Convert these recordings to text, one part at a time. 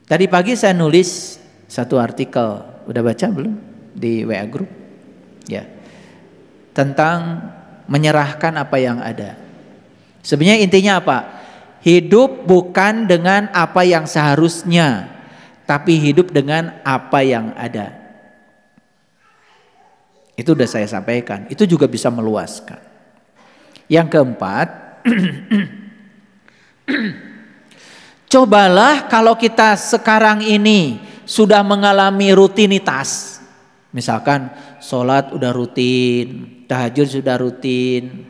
Tadi pagi saya nulis satu artikel, udah baca belum di WA Group? Ya, tentang menyerahkan apa yang ada. Sebenarnya intinya apa? Hidup bukan dengan apa yang seharusnya, tapi hidup dengan apa yang ada. Itu udah saya sampaikan. Itu juga bisa meluaskan. Yang keempat, cobalah kalau kita sekarang ini sudah mengalami rutinitas. Misalkan sholat udah rutin, tahajud sudah rutin,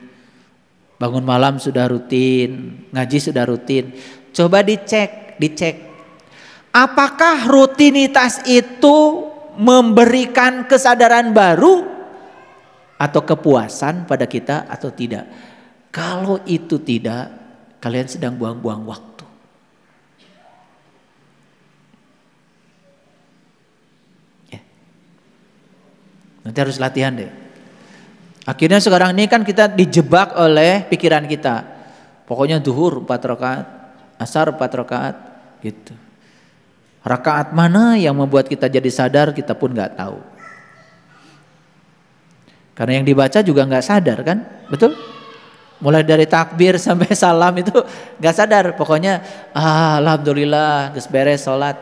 bangun malam sudah rutin, ngaji sudah rutin. Coba dicek. Apakah rutinitas itu memberikan kesadaran baru atau kepuasan pada kita atau tidak? Kalau itu tidak, kalian sedang buang-buang waktu. Nanti harus latihan deh. Akhirnya sekarang ini kan kita dijebak oleh pikiran kita. Pokoknya zuhur 4 rakaat, asar 4 rakaat gitu. Rakaat mana yang membuat kita jadi sadar kita pun nggak tahu. Karena yang dibaca juga nggak sadar kan, betul? Mulai dari takbir sampai salam itu nggak sadar. Pokoknya alhamdulillah geus beres sholat.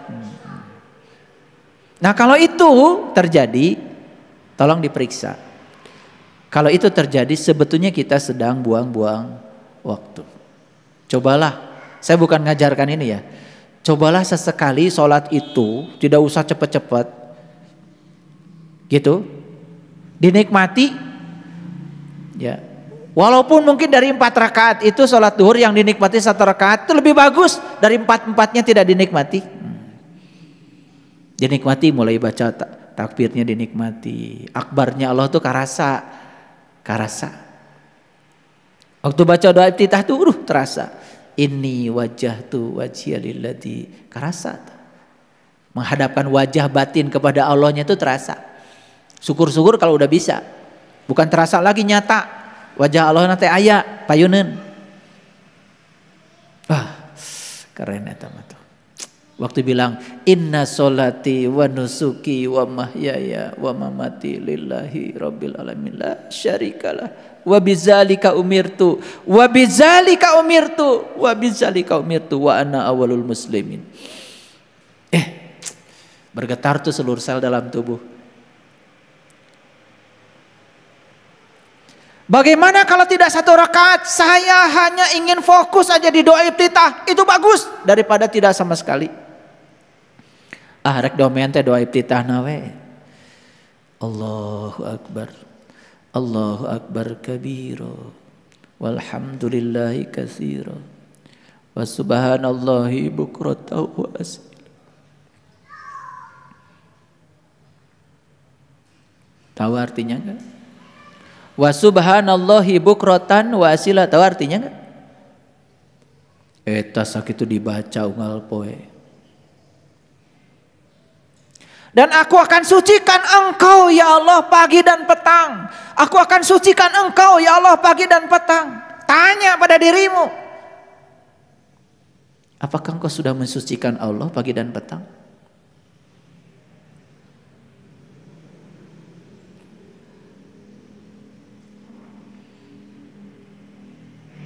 Nah kalau itu terjadi, tolong diperiksa. Kalau itu terjadi sebetulnya kita sedang buang-buang waktu. Cobalah, saya bukan ngajarkan ini ya. Cobalah sesekali sholat itu tidak usah cepat-cepat. Gitu. Dinikmati. Ya. Walaupun mungkin dari 4 rakaat itu sholat duhur yang dinikmati 1 rakaat itu lebih bagus dari 4-4-nya tidak dinikmati. Dinikmati mulai baca takbirnya dinikmati. Akbarnya Allah tuh karasa. Waktu baca doa iftitah tuh terasa. Inni wajjahtu wajhiya lilladzi karasa. Menghadapkan wajah batin kepada Allahnya itu terasa. Syukur-syukur kalau udah bisa. Bukan terasa lagi nyata. Wajah Allah nanti aya payuneun. Wah, keren eta mah. Waktu bilang inna sholati wa nusuki wa mahyaya wa mamati lillahi rabbil alamin la syarikalah wa bidzalika umirtu wa bidzalika umirtu wa ana awwalul muslimin. Bergetar tuh seluruh sel dalam tubuh. Bagaimana kalau tidak 1 rakaat, saya hanya ingin fokus aja di doa iftitah, itu bagus daripada tidak sama sekali. Rek domen teh doa iftitah nawe. Allahu akbar kabira walhamdulillahi katsira wa subhanallahi bukratan wa asila. Tahu artinya enggak? Wa subhanallahi bukratan wa asila, tahu artinya enggak? Eta sakitu dibaca unggal poe. Dan aku akan sucikan engkau ya Allah pagi dan petang. Aku akan sucikan engkau ya Allah pagi dan petang. Tanya pada dirimu. Apakah engkau sudah mensucikan Allah pagi dan petang?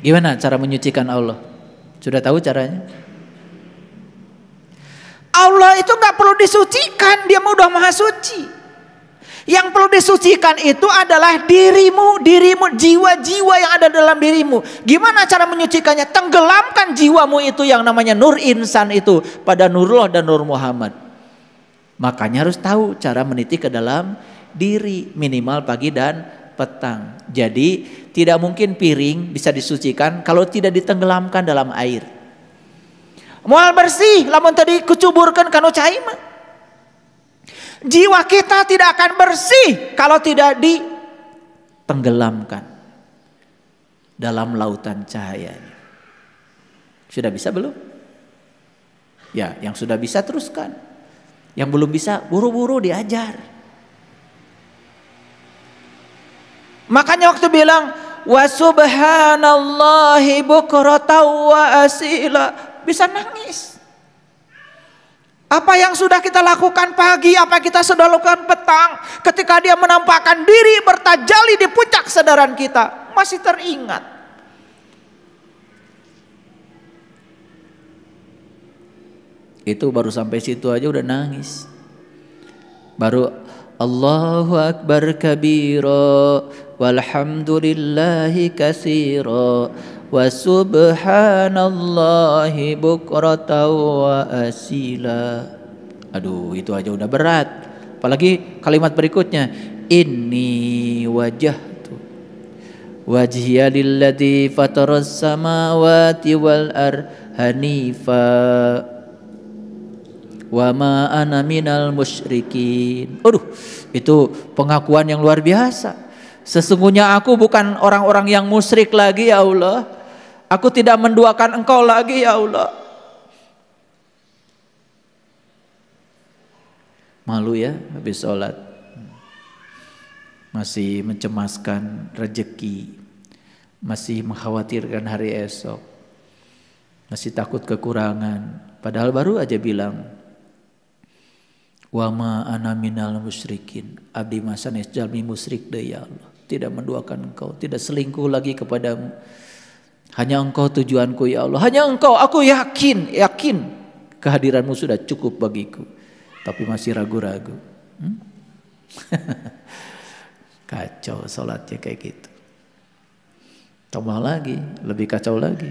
Gimana cara menyucikan Allah? Sudah tahu caranya? Allah itu gak perlu disucikan, dia udah maha suci. Yang perlu disucikan itu adalah dirimu, jiwa-jiwa yang ada dalam dirimu. Gimana cara menyucikannya? Tenggelamkan jiwamu itu yang namanya nur insan itu pada Nurullah dan Nur Muhammad. Makanya harus tahu cara meniti ke dalam diri minimal pagi dan petang. Jadi tidak mungkin piring bisa disucikan kalau tidak ditenggelamkan dalam air. Moal bersih lamun tadi kucuburkan kanu cai mah. Jiwa kita tidak akan bersih kalau tidak ditenggelamkan dalam lautan cahayanya. Sudah bisa belum? Ya, yang sudah bisa teruskan. Yang belum bisa buru-buru diajar. Makanya waktu bilang wa subhanallahi bukratan wa asila, bisa nangis. Apa yang sudah kita lakukan pagi, apa yang kita sudah lakukan petang, ketika dia menampakkan diri bertajalli di puncak kesadaran kita, masih teringat. Itu baru sampai situ aja udah nangis. Baru Allahu Akbar kabira walhamdulillahi katsira wa subhanallahi bukratan wa asila. Aduh, itu aja udah berat. Apalagi kalimat berikutnya, inni wajjahtu wajhiya lilladzi fataras samawati wal hanifa wa ma ana minal musyrikin. Aduh, itu pengakuan yang luar biasa. Sesungguhnya aku bukan orang-orang yang musyrik lagi ya Allah. Aku tidak menduakan Engkau lagi ya Allah. Malu ya habis sholat. Masih mencemaskan rezeki. Masih mengkhawatirkan hari esok. Masih takut kekurangan. Padahal baru aja bilang, wa ma ana minal musyrikin. Abdi masanes jalmi musyrik deh ya Allah. Tidak menduakan Engkau, tidak selingkuh lagi kepadamu. Hanya Engkau tujuanku ya Allah. Hanya Engkau, aku yakin kehadiranmu sudah cukup bagiku. Tapi masih ragu-ragu. Kacau sholatnya kayak gitu. Tambah lagi, lebih kacau lagi.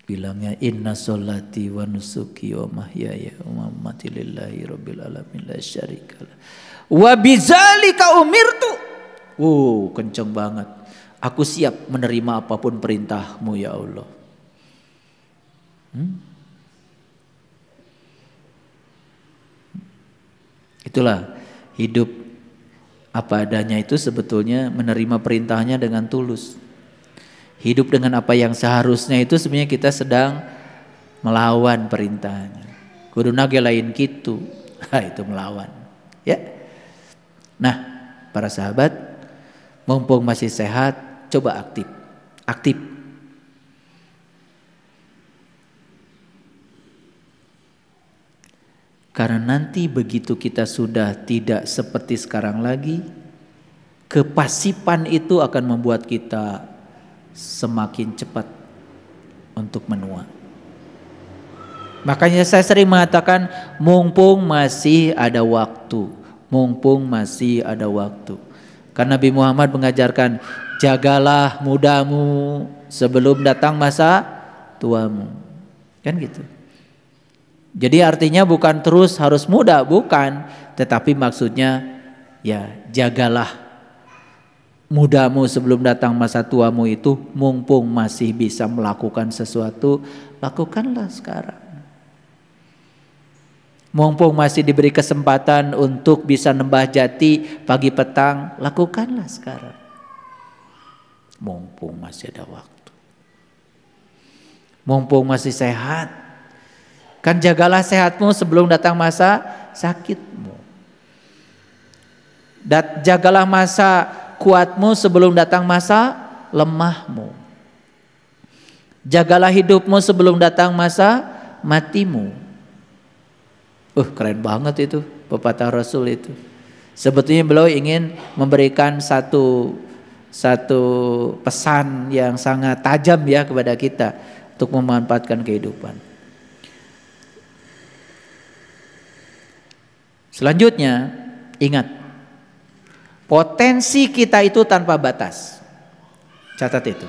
Bilangnya inna sholati wa nusuki wa mahyaya wa mamati lillahi rabbil alamin la syarikalah. Wa bizalika umirtu. Kenceng banget. Aku siap menerima apapun perintahmu ya Allah. Itulah hidup apa adanya itu sebetulnya menerima perintahnya dengan tulus. Hidup dengan apa yang seharusnya itu sebenarnya kita sedang melawan perintahnya. Kudu nage lain kitu. Itu melawan. Ya. Nah, para sahabat, mumpung masih sehat, coba aktif. Aktif. Karena nanti begitu kita sudah tidak seperti sekarang lagi, kepasipan itu akan membuat kita semakin cepat untuk menua. Makanya saya sering mengatakan mumpung masih ada waktu. Mumpung masih ada waktu. Karena Nabi Muhammad mengajarkan jagalah mudamu sebelum datang masa tuamu. Kan gitu. Jadi artinya bukan terus harus muda, bukan. Tetapi maksudnya ya jagalah mudamu sebelum datang masa tuamu itu, mumpung masih bisa melakukan sesuatu, lakukanlah sekarang. Mumpung masih diberi kesempatan untuk bisa nembah jati pagi petang, lakukanlah sekarang. Mumpung masih ada waktu. Mumpung masih sehat. Kan jagalah sehatmu sebelum datang masa sakitmu. Jagalah masa kuatmu sebelum datang masa lemahmu. Jagalah hidupmu sebelum datang masa matimu. Keren banget itu pepatah Rasul itu. Sebetulnya beliau ingin memberikan satu pesan yang sangat tajam ya kepada kita untuk memanfaatkan kehidupan. Selanjutnya, ingat, potensi kita itu tanpa batas. Catat itu.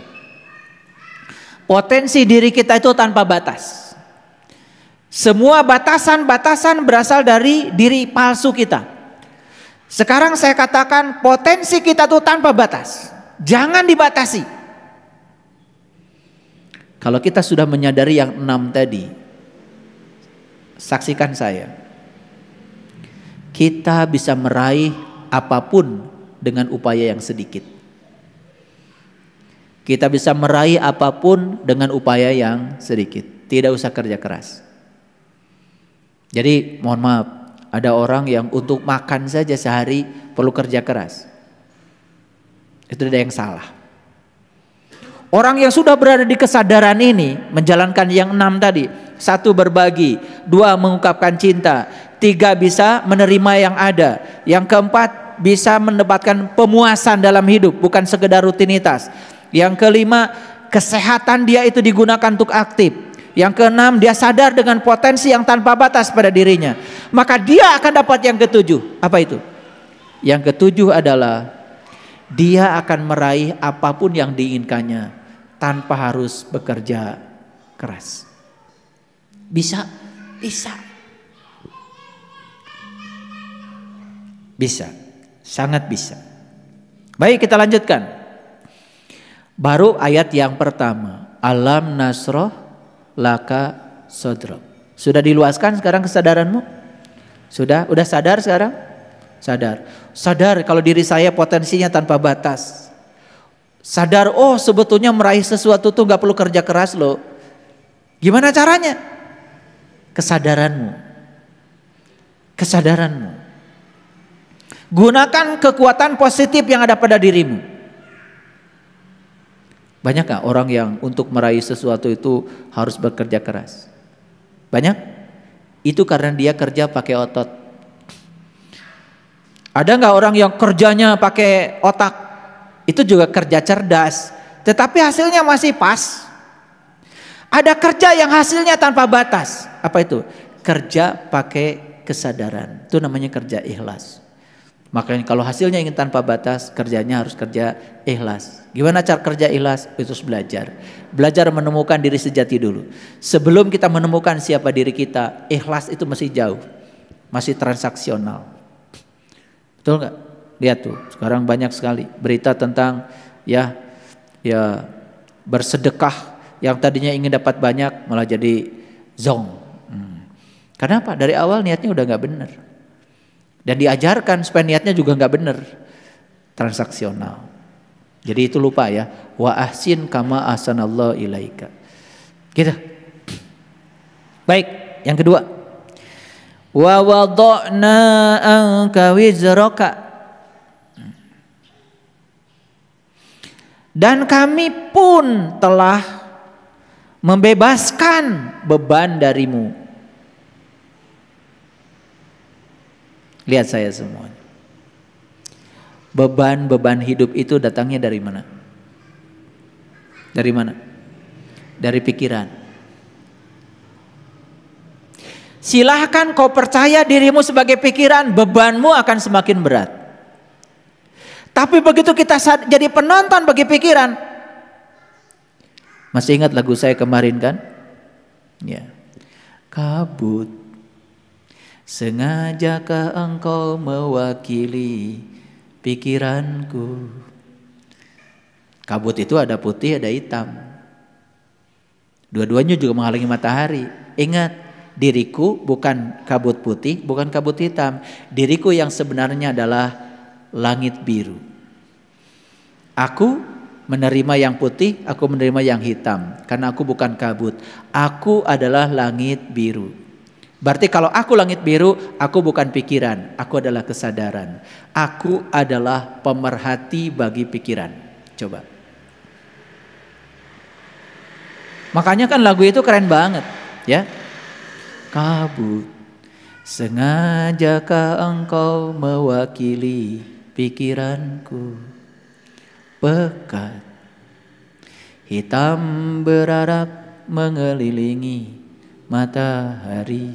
Potensi diri kita itu tanpa batas. Semua batasan-batasan berasal dari diri palsu kita. Sekarang saya katakan potensi kita itu tanpa batas. Jangan dibatasi. Kalau kita sudah menyadari yang 6 tadi, saksikan saya. Kita bisa meraih apapun dengan upaya yang sedikit. Kita bisa meraih apapun dengan upaya yang sedikit. Tidak usah kerja keras. Jadi mohon maaf, ada orang yang untuk makan saja sehari perlu kerja keras. Itu ada yang salah. Orang yang sudah berada di kesadaran ini menjalankan yang 6 tadi. 1 berbagi, 2 mengungkapkan cinta, 3 bisa menerima yang ada, yang keempat bisa mendapatkan pemuasan dalam hidup, bukan sekedar rutinitas. Yang kelima, kesehatan dia itu digunakan untuk aktif. Yang keenam, dia sadar dengan potensi yang tanpa batas pada dirinya. Maka dia akan dapat yang ketujuh. Apa itu? Yang ketujuh adalah dia akan meraih apapun yang diinginkannya tanpa harus bekerja keras. Bisa, bisa. Bisa, sangat bisa. Baik, kita lanjutkan. Baru ayat yang pertama, alam nasroh laka sodro. Sudah diluaskan sekarang kesadaranmu? Sudah sadar sekarang? Sadar kalau diri saya potensinya tanpa batas. Sadar, oh sebetulnya meraih sesuatu tuh gak perlu kerja keras loh. Gimana caranya? Kesadaranmu. Gunakan kekuatan positif yang ada pada dirimu. Banyak gak orang yang untuk meraih sesuatu itu harus bekerja keras? Banyak? Itu karena dia kerja pakai otot. Ada gak orang yang kerjanya pakai otak? Itu juga kerja cerdas, tetapi hasilnya masih pas. Ada kerja yang hasilnya tanpa batas. Apa itu? Kerja pakai kesadaran. Itu namanya kerja ikhlas. Makanya kalau hasilnya ingin tanpa batas, kerjanya harus kerja ikhlas. Gimana cara kerja ikhlas? Itu belajar. Belajar menemukan diri sejati dulu. Sebelum kita menemukan siapa diri kita, ikhlas itu masih jauh. Masih transaksional. Betul nggak? Lihat tuh, sekarang banyak sekali berita tentang ya bersedekah yang tadinya ingin dapat banyak malah jadi zong. Kenapa? Dari awal niatnya udah nggak benar. Dan diajarkan supaya niatnya juga nggak benar. Transaksional. Jadi itu lupa ya. Wa ahsin kama ahsanallahu ilaika. Gitu. Baik, yang kedua. Wa wada'na anka wizraka. Dan kami pun telah membebaskan beban darimu. Lihat saya semuanya. Beban-beban hidup itu datangnya dari mana? Dari mana? Dari pikiran. Silahkan kau percaya dirimu sebagai pikiran, bebanmu akan semakin berat. Tapi begitu kita jadi penonton bagi pikiran. Masih ingat lagu saya kemarin kan? Ya. Kabut, sengajakah engkau mewakili pikiranku? Kabut itu ada putih, ada hitam. Dua-duanya juga menghalangi matahari. Ingat, diriku bukan kabut putih, bukan kabut hitam. Diriku yang sebenarnya adalah langit biru. Aku menerima yang putih, aku menerima yang hitam. Karena aku bukan kabut. Aku adalah langit biru. Berarti kalau aku langit biru, aku bukan pikiran. Aku adalah kesadaran. Aku adalah pemerhati bagi pikiran. Coba. Makanya kan lagu itu keren banget. Ya. Kabut, sengajakah engkau mewakili pikiranku? Pekat, hitam berarak mengelilingi matahari.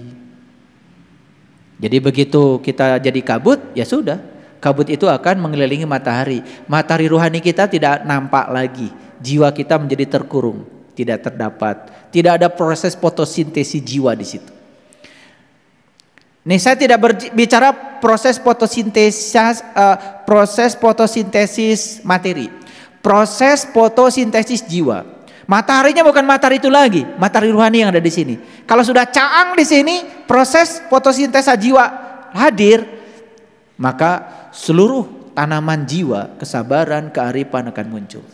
Jadi begitu kita jadi kabut, ya sudah. Kabut itu akan mengelilingi matahari. Matahari rohani kita tidak nampak lagi. Jiwa kita menjadi terkurung, tidak terdapat. Tidak ada proses fotosintesis jiwa di situ. Nih saya tidak berbicara proses fotosintesis materi. Proses fotosintesis jiwa. Mataharinya bukan matahari itu lagi, matahari rohani yang ada di sini. Kalau sudah caang di sini, proses fotosintesa jiwa hadir, maka seluruh tanaman jiwa, kesabaran, kearifan akan muncul.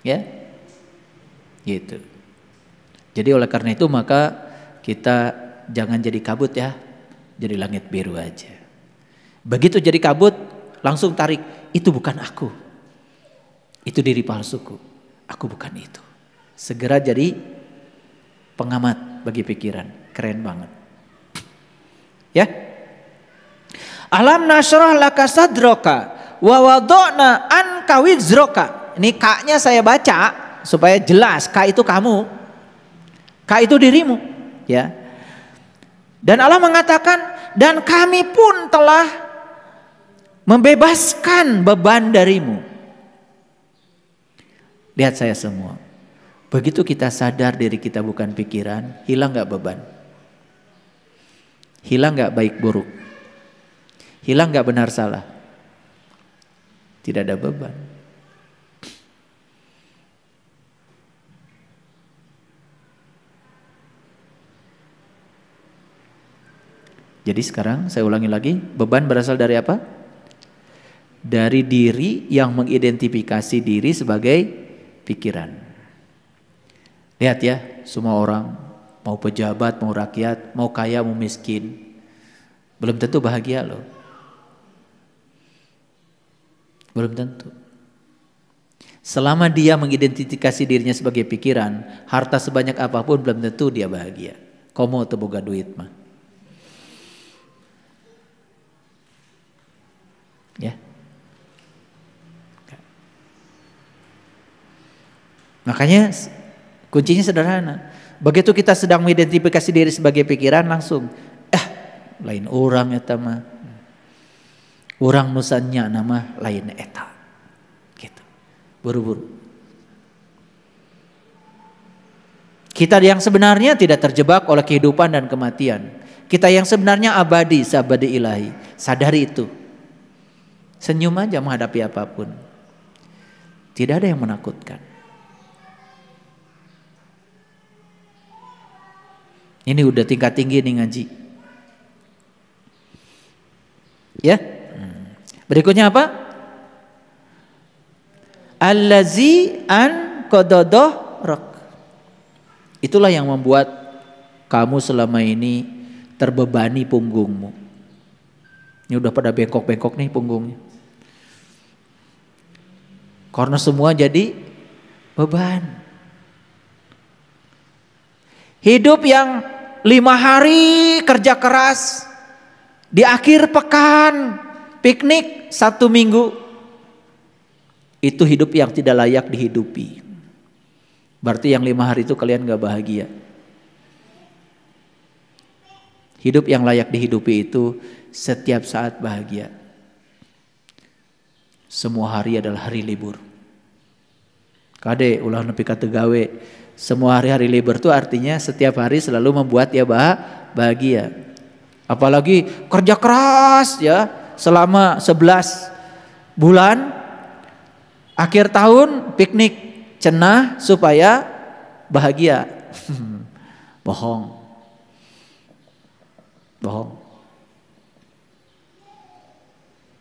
Ya, gitu. Jadi oleh karena itu maka kita jangan jadi kabut ya, jadi langit biru aja. Begitu jadi kabut, langsung tarik, itu bukan aku. Itu diri palsuku, aku bukan itu. Segera jadi pengamat bagi pikiran. Keren banget. Ya. Alam nasyrah laka sadroka wa wada'na anka wizroka. Ini K-nya saya baca supaya jelas. K itu kamu. K itu dirimu. Ya. Dan Allah mengatakan, dan kami pun telah membebaskan beban darimu. Lihat saya semua. Begitu kita sadar diri kita bukan pikiran, hilang gak beban? Hilang gak baik buruk? Hilang gak benar salah? Tidak ada beban. Jadi sekarang saya ulangi lagi, beban berasal dari apa? Dari diri yang mengidentifikasi diri sebagai pikiran. Lihat ya, semua orang, mau pejabat, mau rakyat, mau kaya, mau miskin, belum tentu bahagia loh. Belum tentu. Selama dia mengidentifikasi dirinya sebagai pikiran, harta sebanyak apapun belum tentu dia bahagia. Komo teu boga duit mah. Ya. Makanya kuncinya sederhana. Begitu kita sedang mengidentifikasi diri sebagai pikiran, langsung lain orang eta mah. Urang nusannya nama lain eta. Gitu. Buru-buru. Kita yang sebenarnya tidak terjebak oleh kehidupan dan kematian. Kita yang sebenarnya abadi, sabadi ilahi. Sadari itu. Senyum aja menghadapi apapun. Tidak ada yang menakutkan. Ini udah tingkat tinggi nih ngaji. Ya. Berikutnya apa? Allazi an qadadah. Itulah yang membuat kamu selama ini terbebani punggungmu. Ini udah pada bengkok-bengkok nih punggungnya. Karena semua jadi beban. Hidup yang 5 hari kerja keras, di akhir pekan piknik 1 minggu, itu hidup yang tidak layak dihidupi. Berarti yang 5 hari itu kalian gak bahagia. Hidup yang layak dihidupi itu setiap saat bahagia. Semua hari adalah hari libur. Kade ulah nepi ka teu gawe. Semua hari-hari libur itu artinya setiap hari selalu membuat dia bahagia. Apalagi kerja keras ya selama 11 bulan, akhir tahun piknik cenah supaya bahagia. Bohong. Bohong.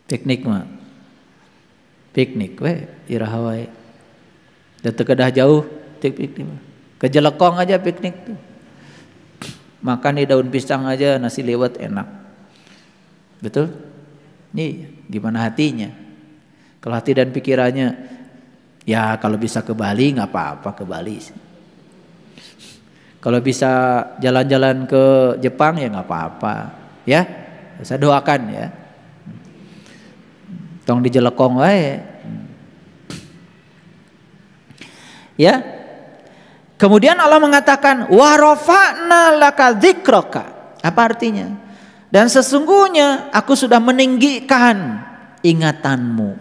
Piknik mah. Piknik we iraha wae. Da teu kedah jauh piknik mah. Ke Jelekong aja piknik tuh. Makan di daun pisang aja nasi liwet enak. Betul? Nih, gimana hatinya? Kalau hati dan pikirannya, ya kalau bisa ke Bali nggak apa-apa ke Bali. Kalau bisa jalan-jalan ke Jepang ya nggak apa-apa. Ya, saya doakan ya. Tong di Jelekong wae. Ya. Kemudian Allah mengatakan wa rafa'na laka dzikraka. Apa artinya? Dan sesungguhnya aku sudah meninggikan ingatanmu.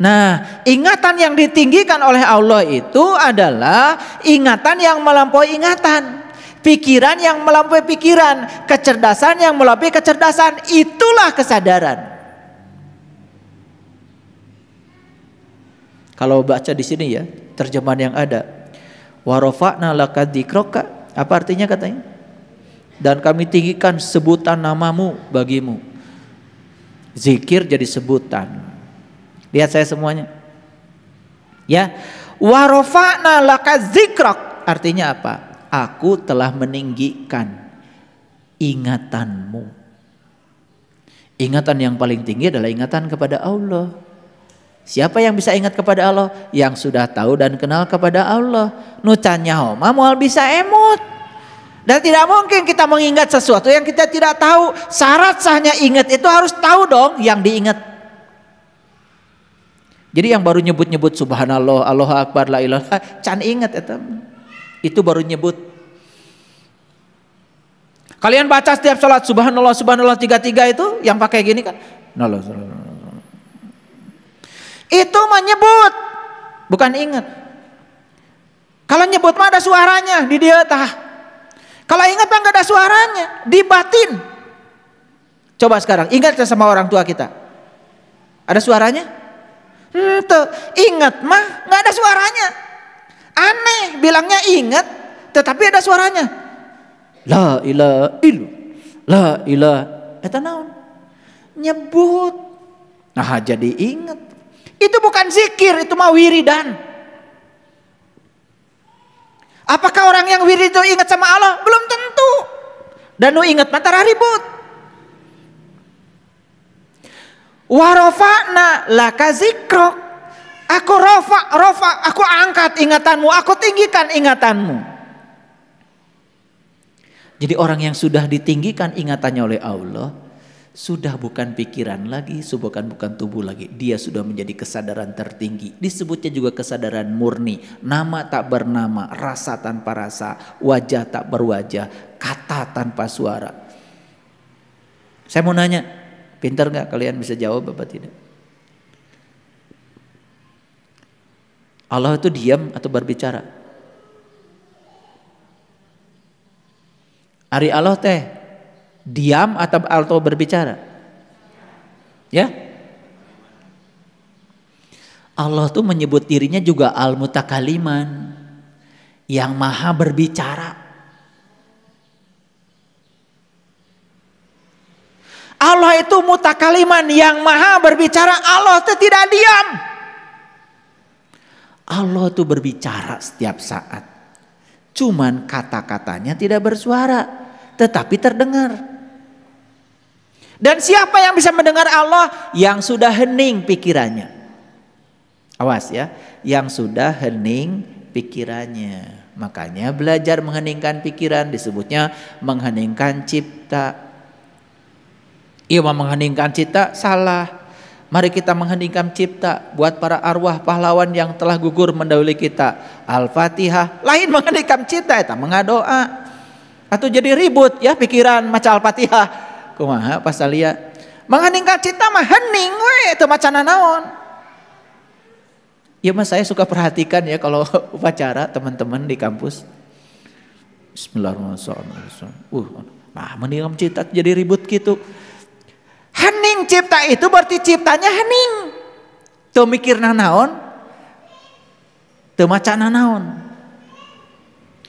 Nah, ingatan yang ditinggikan oleh Allah itu adalah ingatan yang melampaui ingatan, pikiran yang melampaui pikiran, kecerdasan yang melampaui kecerdasan. Itulah kesadaran. Kalau baca di sini ya, terjemahan yang ada, wa rafa'na laka dzikraka, apa artinya katanya? Dan kami tinggikan sebutan namamu bagimu. Zikir jadi sebutan. Lihat saya semuanya. Ya, wa rafa'na laka dzikrak, artinya apa? Aku telah meninggikan ingatanmu. Ingatan yang paling tinggi adalah ingatan kepada Allah. Siapa yang bisa ingat kepada Allah? Yang sudah tahu dan kenal kepada Allah. Nucannya mah moal bisa emut. Dan tidak mungkin kita mengingat sesuatu yang kita tidak tahu. Syarat sahnya ingat itu harus tahu dong yang diingat. Jadi yang baru nyebut-nyebut subhanallah, Allahu akbar, la ilaha, can ingat itu baru nyebut. Kalian baca setiap salat subhanallah subhanallah 33 itu yang pakai gini kan? Itu menyebut, bukan ingat. Kalau nyebut mah ada suaranya di dia tah. Kalau ingat mah nggak ada suaranya, di batin. Coba sekarang ingat sama orang tua kita. Ada suaranya? Tuh, ingat mah nggak ada suaranya. Aneh, bilangnya ingat, tetapi ada suaranya. La ilaha illallah, la ilaha. Eta naon? Nyebut. Nah, jadi ingat. Itu bukan zikir, itu mah wiridan. Apakah orang yang wirid itu ingat sama Allah? Belum tentu. Dan nu ingat mah ribut. Wa rafa'na laka zikrok. Aku rafa, aku angkat ingatanmu, aku tinggikan ingatanmu. Jadi orang yang sudah ditinggikan ingatannya oleh Allah, sudah bukan pikiran lagi, bukan tubuh lagi. Dia sudah menjadi kesadaran tertinggi. Disebutnya juga kesadaran murni. Nama tak bernama, rasa tanpa rasa, wajah tak berwajah, kata tanpa suara. Saya mau nanya, pintar gak kalian bisa jawab apa tidak? Allah itu diam atau berbicara? Ari Allah teh diam atau berbicara? Ya. Allah tuh menyebut dirinya juga al-mutakaliman, yang maha berbicara. Allah itu mutakaliman, yang maha berbicara. Allah itu tidak diam. Allah itu berbicara setiap saat. Cuman kata-katanya tidak bersuara, tetapi terdengar. Dan siapa yang bisa mendengar Allah? Yang sudah hening pikirannya. Awas ya, yang sudah hening pikirannya. Makanya belajar mengheningkan pikiran disebutnya mengheningkan cipta. Iya, mengheningkan cipta salah. Mari kita mengheningkan cipta buat para arwah pahlawan yang telah gugur mendahului kita. Al-Fatihah. Lain mengheningkan cipta eta mengadoa. Atau jadi ribut ya pikiran maca Al-Fatihah. Kumaha pasalia. Mengheningkan cipta mah hening we teu macana naon. Ya mas, saya suka perhatikan ya kalau upacara teman-teman di kampus. Bismillahirrahmanirrahim. Nah, mendingan cipta jadi ribut gitu. Hening cipta itu berarti ciptanya hening. Teu mikirna naon, teu macana naon.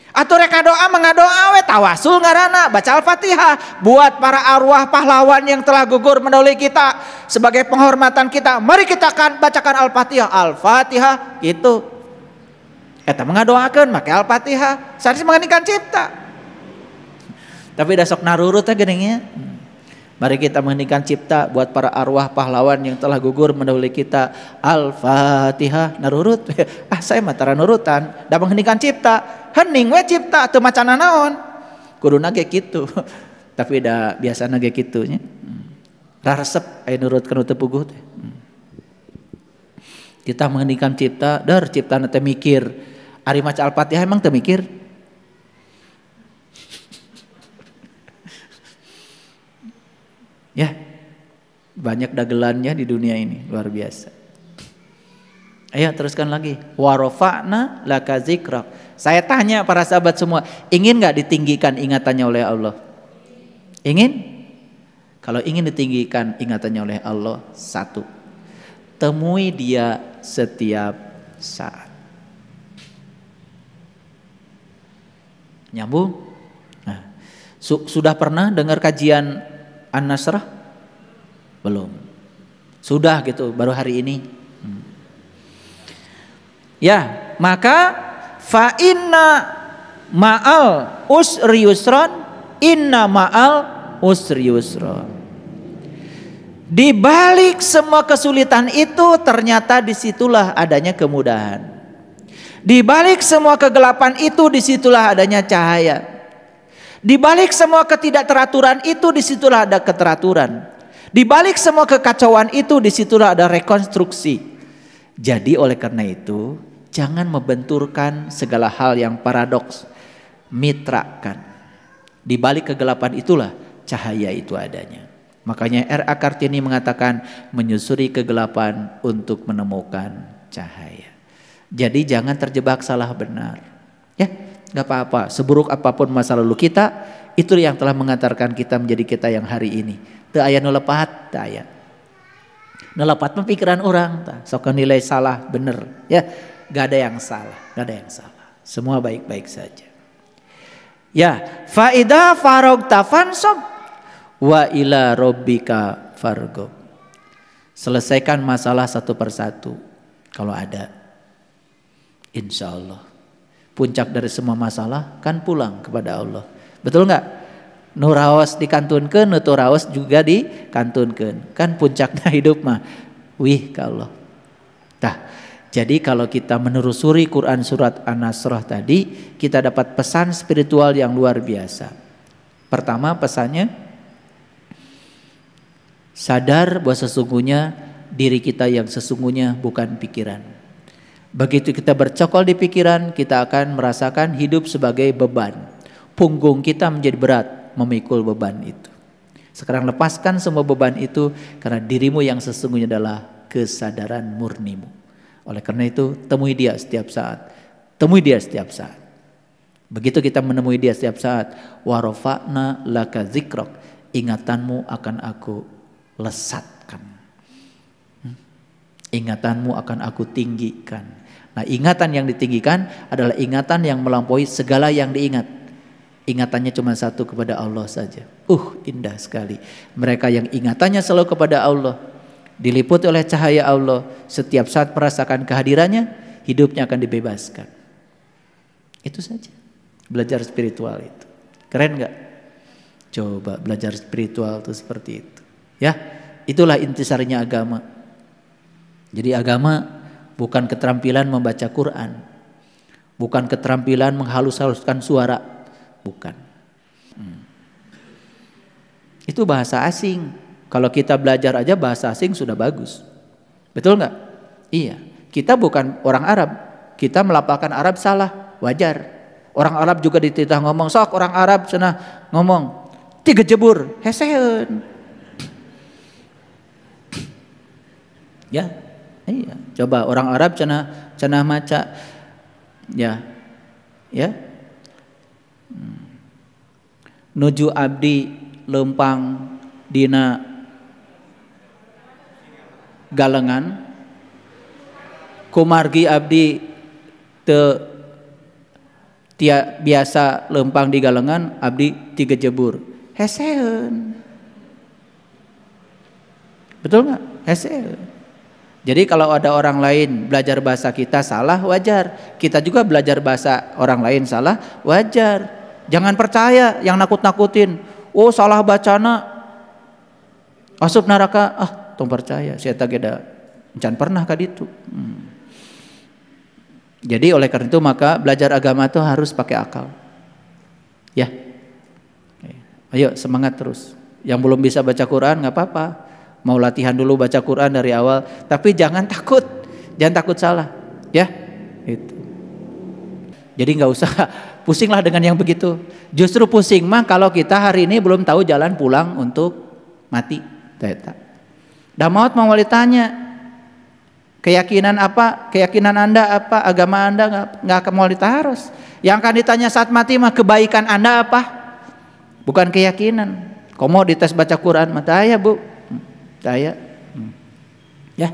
Atau reka doa mengadoa we tawasul ngaranna baca Al-Fatihah buat para arwah pahlawan yang telah gugur mendahului kita sebagai penghormatan kita. Mari kita akan bacakan Al-Fatihah. Al-Fatihah gitu. Eta mengadoakeun make Al-Fatihah. Sanes mengheningkan cipta. Tapi da sok narurut teh geuning. Mari kita mengheningkan cipta buat para arwah pahlawan yang telah gugur mendahului kita. Al-Fatihah narurut. Saya mah tara nurutan. Da mengheningkan cipta. Hening we cipta teu macana naon. Kuduna ge kitu. Tapi da biasana ge kitu nya. Raresep aya nurutkeun teu puguh teh. Kita mengheningkan cipta, dar ciptana teh mikir. Ari maca Al-Fatihah emang teu mikir? Ya, banyak dagelannya di dunia ini, luar biasa. Ayo teruskan lagi. Wa rafa'na laka zikrak. Saya tanya para sahabat semua, ingin gak ditinggikan ingatannya oleh Allah? Ingin? Kalau ingin ditinggikan ingatannya oleh Allah, satu, temui dia setiap saat. Nyambung? Nah, sudah pernah dengar kajian An-Nasrah? Belum. Sudah gitu, baru hari ini. Ya, maka fa inna ma'al usri yusran, inna ma'al usri yusran. Di balik semua kesulitan itu ternyata disitulah adanya kemudahan. Di balik semua kegelapan itu disitulah adanya cahaya. Di balik semua ketidakteraturan itu disitulah ada keteraturan. Di balik semua kekacauan itu disitulah ada rekonstruksi. Jadi oleh karena itu jangan membenturkan segala hal yang paradoks. Mitrakan. Di balik kegelapan itulah cahaya itu adanya. Makanya R.A. Kartini mengatakan menyusuri kegelapan untuk menemukan cahaya. Jadi jangan terjebak salah benar. Ya, nggak apa-apa. Seburuk apapun masa lalu kita, itu yang telah mengantarkan kita menjadi kita yang hari ini. Teu aya nu lepat, teu aya. Nu lepat pemikiran orang, tah. Sok nilai salah bener. Ya, nggak ada yang salah, nggak ada yang salah. Semua baik-baik saja. Ya, faida farogta fansob. Wa ila rabbika farghab. Selesaikan masalah satu persatu kalau ada. Insya Allah puncak dari semua masalah kan pulang kepada Allah. Betul nggak? Nu raos dikantunkeun, nu teu raos juga dikantunkeun. Kan puncaknya hidup mah wih ka Allah. Tah. Jadi kalau kita menelusuri Quran surat An-Nasrah tadi, kita dapat pesan spiritual yang luar biasa. Pertama pesannya, sadar bahwa sesungguhnya diri kita yang sesungguhnya bukan pikiran. Begitu kita bercokol di pikiran, kita akan merasakan hidup sebagai beban. Punggung kita menjadi berat memikul beban itu. Sekarang lepaskan semua beban itu karena dirimu yang sesungguhnya adalah kesadaran murnimu. Oleh karena itu temui dia setiap saat. Temui dia setiap saat. Begitu kita menemui dia setiap saat, wa rafa'na laka dzikrok, ingatanmu akan aku lesatkan. Ingatanmu akan aku tinggikan. Nah, ingatan yang ditinggikan adalah ingatan yang melampaui segala yang diingat. Ingatannya cuma satu kepada Allah saja. Indah sekali. Mereka yang ingatannya selalu kepada Allah, diliputi oleh cahaya Allah, setiap saat merasakan kehadirannya, hidupnya akan dibebaskan. Itu saja. Belajar spiritual itu. Keren gak? Coba belajar spiritual itu seperti itu. Ya, itulah intisarinya agama. Jadi agama bukan keterampilan membaca Quran, bukan keterampilan menghalus-haluskan suara, bukan. Itu bahasa asing. Kalau kita belajar aja bahasa asing sudah bagus, betul nggak? Iya. Kita bukan orang Arab, kita melafalkan Arab salah, wajar. Orang Arab juga dititah ngomong, sok orang Arab cenah ngomong, 3 jebur, heseun. Ya, iya. Coba orang Arab cenah maca, ya, nuju abdi lempang dina galengan, kumargi abdi biasa lempang di galengan, abdi 3 jebur, heseun. Betul nggak? Heseun. Jadi kalau ada orang lain belajar bahasa kita salah, wajar. Kita juga belajar bahasa orang lain salah, wajar. Jangan percaya yang nakut-nakutin. Oh salah bacana, asup neraka. Tong percaya. Saya tak ada, encan pernah kaditu. Jadi oleh karena itu maka belajar agama itu harus pakai akal. Ya. Ayo semangat terus. Yang belum bisa baca Quran nggak apa-apa. Mau latihan dulu baca Quran dari awal, tapi jangan takut salah, ya. Itu. Jadi nggak usah pusinglah dengan yang begitu. Justru pusing mah kalau kita hari ini belum tahu jalan pulang untuk mati. Dah maut mau ditanya, keyakinan apa? Keyakinan Anda apa? Agama Anda nggak akan mau ditaros. Yang akan ditanya saat mati mah kebaikan Anda apa? Bukan keyakinan. Komo dites baca Quran mata ya bu. Saya ya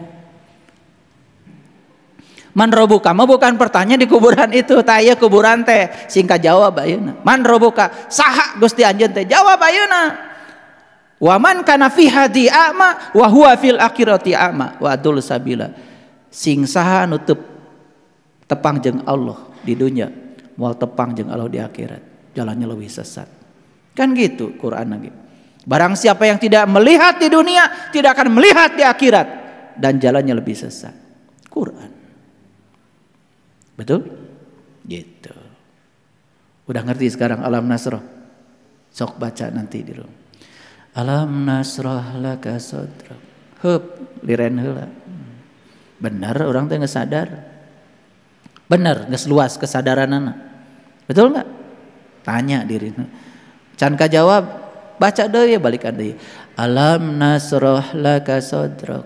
man robuka mah bukan pertanyaan di kuburan itu, taya kuburan teh singkat jawab ayeuna man robuka saha Gusti anjeun teh, jawab ayeuna wa man kana fi hadi a'ma wa huwa fil akhirati a'ma wa adul sabila, sing saha nu tepang jeung Allah di dunia moal tepang jeung Allah di akhirat, jalannya lebih sesat. Kan gitu Quran lagi. Barang siapa yang tidak melihat di dunia, tidak akan melihat di akhirat, dan jalannya lebih sesat. Quran. Betul? Gitu. Udah ngerti sekarang Alam Nasrah? Sok baca nanti di rumah. Alam nasrah laka sadrak. Hup, liren heula. Bener orang teh geus sadar. Bener, geus luas kesadaranana. Betul enggak? Tanya dirina. Can kajawab, baca deui balikan deui. Alam nasrah laka sadrak.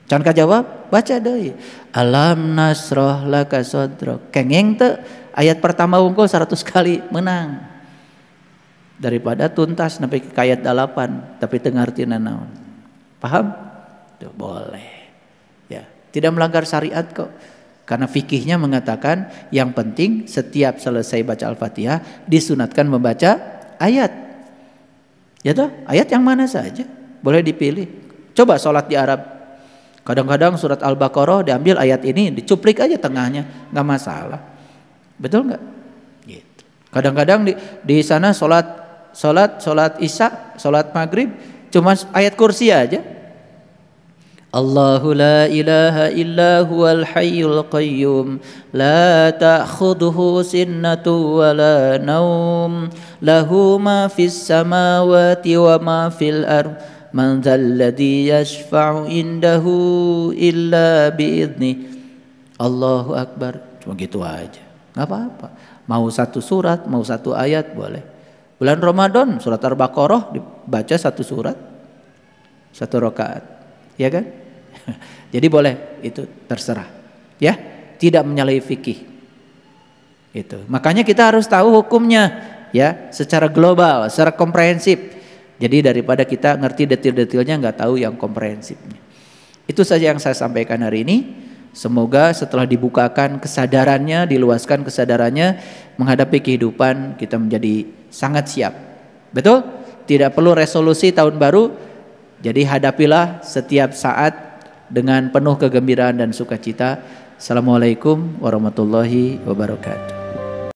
Can kajawab, baca deui. Alam nasrah laka sadrak. Kengeng teu ayat pertama unggul 100 kali menang. Daripada tuntas sampai ke ayat 8 tapi teu ngartina naon. Paham? Tuh, boleh. Ya, tidak melanggar syariat kok. Karena fikihnya mengatakan yang penting setiap selesai baca Al-Fatihah disunatkan membaca ayat. Ya toh, ayat yang mana saja boleh dipilih. Coba sholat di Arab. Kadang-kadang surat Al-Baqarah diambil ayat ini dicuplik aja tengahnya, nggak masalah. Betul nggak? Gitu. Kadang-kadang di sana sholat Isya, sholat Maghrib cuma ayat kursi aja. Allahu la ilaha illa huwal hayyul qayyum la ta'khudhuhu sinnatu wa la naum lahu ma fis samawati wa ma fil ard man dzalladzi yashfa'u indahu illa bi'idznih. Allahu akbar. Cuma gitu aja. Enggak apa-apa. Mau satu surat, mau satu ayat boleh. Bulan Ramadan surat Al-Baqarah dibaca satu surat, satu rakaat. Ya kan? Jadi boleh, itu terserah. Ya, tidak menyalahi fikih. Itu. Makanya kita harus tahu hukumnya ya, secara global, secara komprehensif. Jadi daripada kita ngerti detil-detilnya nggak tahu yang komprehensifnya. Itu saja yang saya sampaikan hari ini. Semoga setelah dibukakan kesadarannya, diluaskan kesadarannya menghadapi kehidupan, kita menjadi sangat siap. Betul? Tidak perlu resolusi tahun baru. Jadi hadapilah setiap saat dengan penuh kegembiraan dan sukacita. Assalamualaikum warahmatullahi wabarakatuh.